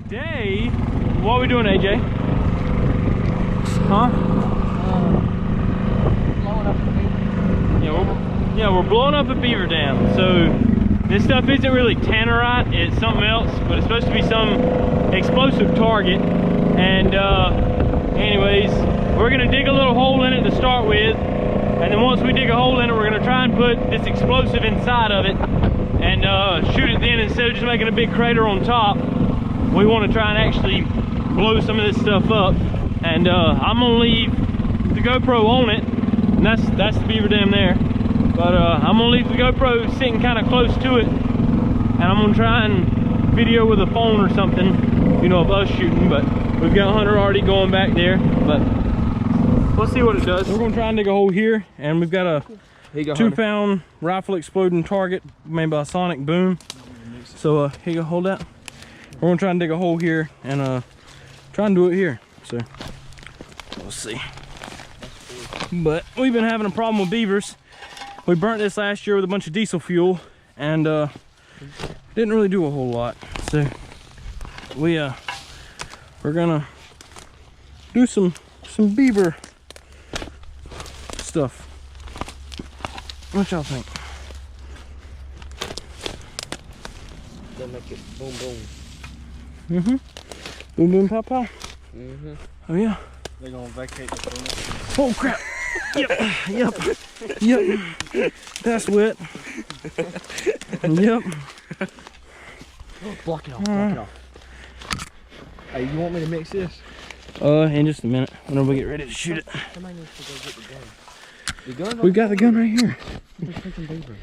Today, what are we doing, AJ? Huh? Blowing up the beaver. Yeah, we're blowing up a beaver dam. So this stuff isn't really tannerite, it's something else, but it's supposed to be some explosive target. And anyways, we're gonna dig a little hole in it to start with, and then once we dig a hole in it, we're gonna try and put this explosive inside of it and shoot it then. Instead of just making a big crater on top, we want to try and actually blow some of this stuff up. And I'm gonna leave the GoPro on it, and that's the beaver dam there. But I'm gonna leave the GoPro sitting kind of close to it, and I'm gonna try and video with a phone or something, you know, of us shooting. But we've got Hunter already going back there, but we'll see what it does. We're gonna try and dig a hole here, and we've got a 2-pound rifle exploding target made by Sonic Boom. So here you go, hold that. We're gonna try and dig a hole here and try and do it here. So we'll see. But we've been having a problem with beavers. We burnt this last year with a bunch of diesel fuel and didn't really do a whole lot. So we're gonna do some beaver stuff. What y'all think? They'll make it boom boom. Mm-hmm. Boom boom pow pow. Mm-hmm. Oh yeah. They're gonna vacate the furnace. Oh crap. Yep. That's wet. Yep. Block it off, block it off. Hey, you want me to mix this? In just a minute, whenever we get ready to shoot it. Somebody needs to go get the gun. The gun? We got the gun right here. The freaking beaver.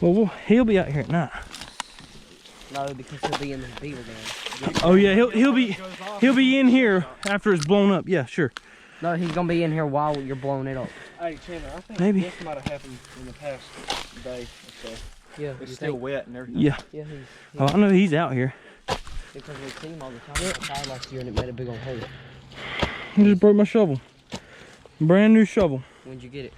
Well, he'll be out here at night. No, because he'll be in the beaver dam. Oh yeah, he'll be in here after it's blown up. Yeah, sure. No, he's gonna be in here while you're blowing it up. Hey, Chandler, I think Maybe. this might have happened in the past day or so. Yeah, It's still wet and everything. Yeah. Yeah, Oh, I know he's out here. because we see him all the time outside last year and it made a big old hole. I just broke my shovel. Brand new shovel. When'd you get it?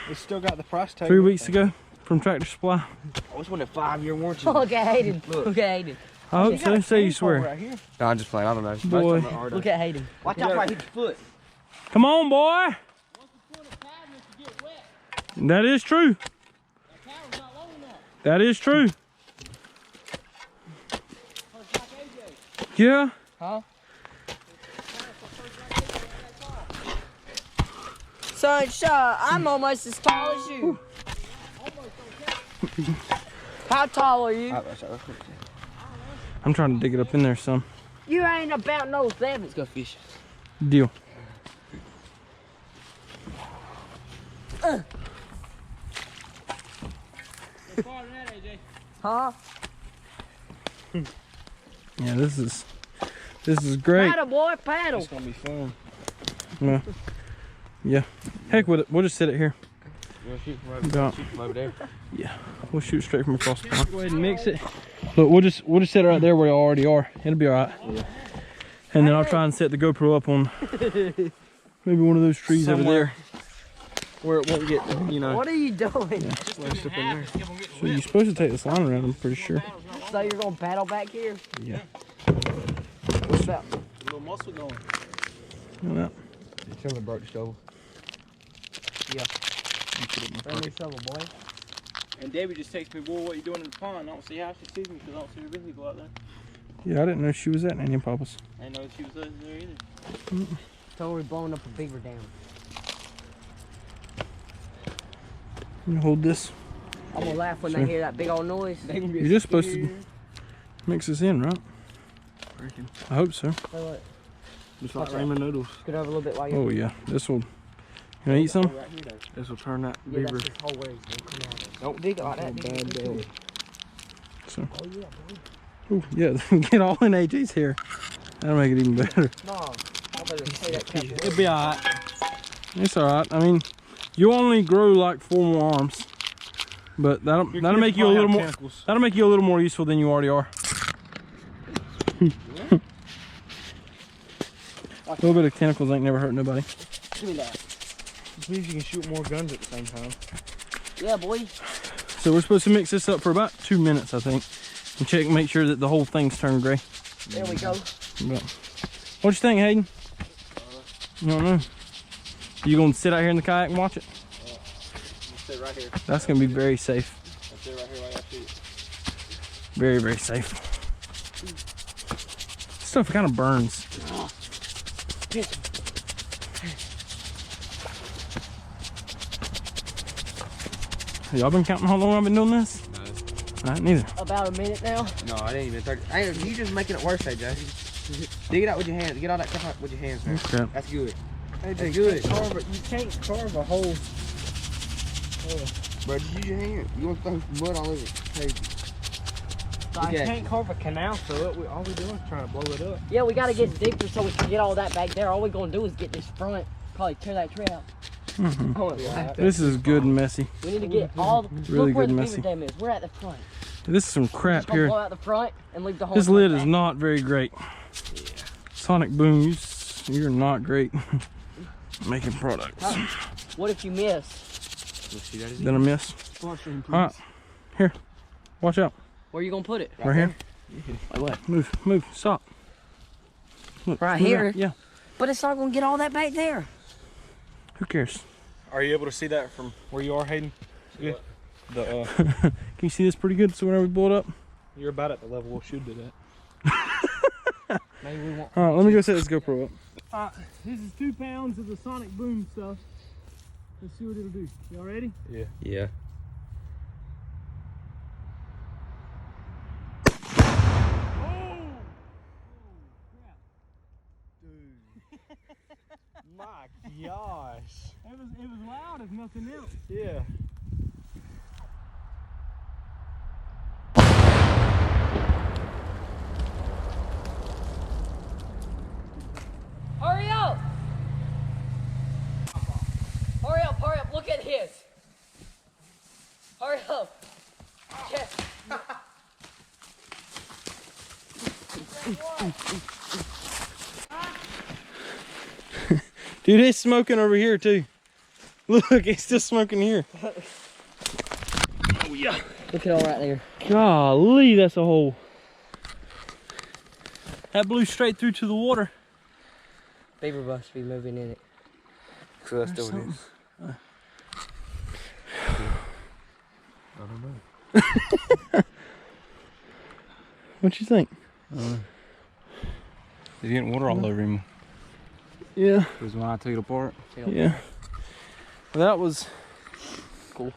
It's still got the price tag. 3 weeks ago from Tractor Supply. Oh, it's one of 5-year warranty. Look at Hayden. Look at Hayden. I hope so. Say you swear. Right here. No, I'm just playing. I don't know. Boy. Look at Hayden. Watch out, right hit your foot. Come on, boy. That is true. That is true. Yeah. Huh? Sunshine, I'm almost as tall as you. How tall are you? I'm trying to dig it up in there some. You ain't about no 7. Let's go fish. Deal. Huh? Yeah, this is great. Paddle, boy, paddle. It's gonna be fun. Yeah. Heck with it. We'll just sit it here. You wanna shoot from over there? Yeah. We'll shoot straight from across the pond. Go ahead and mix it. Look, we'll just sit it right there where you already are. It'll be all right. Yeah. And then I'll try and set the GoPro up on maybe one of those trees over there. Where it won't get, you know. What are you doing? Yeah. So you're supposed to take this line around, I'm pretty sure. So you're gonna paddle back here? Yeah. What's that? A little muscle going. Yeah. Chandler broke the shovel. Yeah. Brand new shovel, boy. And Debbie just texted me, boy, what you doing in the pond? I don't see how she sees me because I don't see her vehicle out there. Yeah, I didn't know she was at Nanny and Papa's. I didn't know she was there either. So we're blowing up a beaver dam. You hold this. I'm gonna laugh when they hear that big old noise. You're just supposed to mix this in, right? I hope so. So what? Just like ramen noodles. Scoot over a little bit while you're... Oh yeah, this will. You wanna eat some? This will turn that Yeah, beaver. that's his whole way. Don't dig it like that. bad day. So. Oh yeah, boy. Oh yeah, get all in AJ's hair. That'll make it even better. No, I better say that cap. It'll be alright. It's alright. I mean, you only grow like 4 more arms, but that'll make you a little more. That'll make you a little more useful than you already are. A little bit of tentacles ain't never hurt nobody. Give me that. This means you can shoot more guns at the same time. Yeah, boy. So we're supposed to mix this up for about 2 minutes, I think, and check and make sure that the whole thing's turned gray. There we go. Yeah. What you think, Hayden? You don't know. You gonna sit out here in the kayak and watch it? Sit right here. That's gonna be very safe. I'll sit right here while I shoot. Very, very safe. Stuff kind of burns. Y'all been counting how long I've been doing this? No. Neither. About a minute now. No, I didn't even 30. Hey, you just making it worse, AJ. Dig it out with your hands. Get all that stuff out with your hands, man. Okay. That's good. Hey, That's good. You can't carve a hole. Bro, just use your hand. You want to throw mud all over it. Crazy. I Okay. can't carve a canal through it. All we're doing is trying to blow it up. Yeah, we got to get deeper so we can get all that back there. All we're going to do is get this front. Probably tear that tree out. This is good and messy. We need to get all the... Really look where good the messy. beaver dam is. We're at the front. This is some crap Just gonna here. blow out the front and leave the whole This front lid is back. not very great. Sonic Boom, you're not great making products. What if you miss? Then I miss. Alright, here, watch out. Where you gonna put it? Right here. Like what? Move, stop. Look, Right move here? out. Yeah, But it's not gonna get all that back there. who cares? Are you able to see that from where you are, Hayden? Yeah. The Can you see this pretty good so whenever we blow it up? you're about at the level we'll shoot it at. Maybe we won't. Alright, let me go set this GoPro up. This is 2 pounds of the Sonic Boom stuff. Let's see what it'll do. Y'all ready? Yeah. My gosh. It was loud if nothing else. Yeah. Hurry up! Hurry up, hurry up, look at his. Hurry up. Yes. Dude, it's smoking over here too. Look, it's still smoking here. Oh yeah. Look at all right there. Golly, that's a hole. That blew straight through to the water. Beaver must be moving in it. So that's still it is. I don't know. What you think? He's getting water all over him. Yeah. Because when I took it apart. Yeah. That was cool.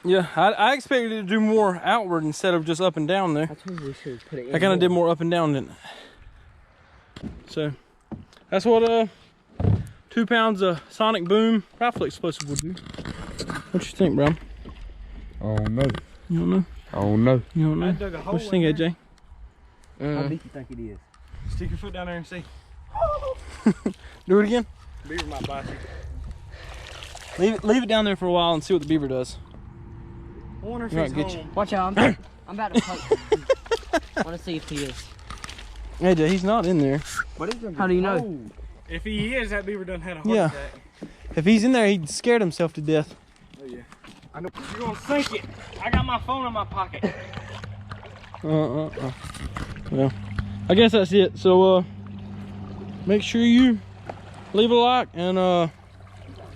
Yeah, I expected it to do more outward instead of just up and down there. I told you we should put it in. I kind of did more up and down, didn't I? So that's what 2 pounds of Sonic Boom rifle explosive will do. What you think, bro? Oh no. You don't know? Oh no. You don't know? I dug a hole What you think, in AJ? How deep you think it is? Stick your foot down there and see. Do it again. Beaver might bite you. Leave it down there for a while and see what the beaver does. I wonder if He he's might get home. Watch out, I'm about to poke. I want to see if he is. AJ, he's not in there. How do you know? If he is, that beaver done had a heart Yeah. attack. If he's in there, he scared himself to death. Oh yeah. I know. You're gonna sink it. I got my phone in my pocket. Well, I guess that's it. So make sure you leave a like, and we'll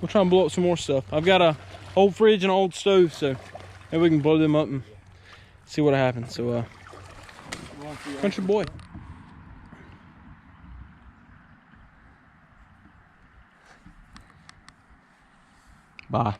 try and blow up some more stuff. I've got a old fridge and an old stove, so maybe we can blow them up and see what happens. So country boy. Bye.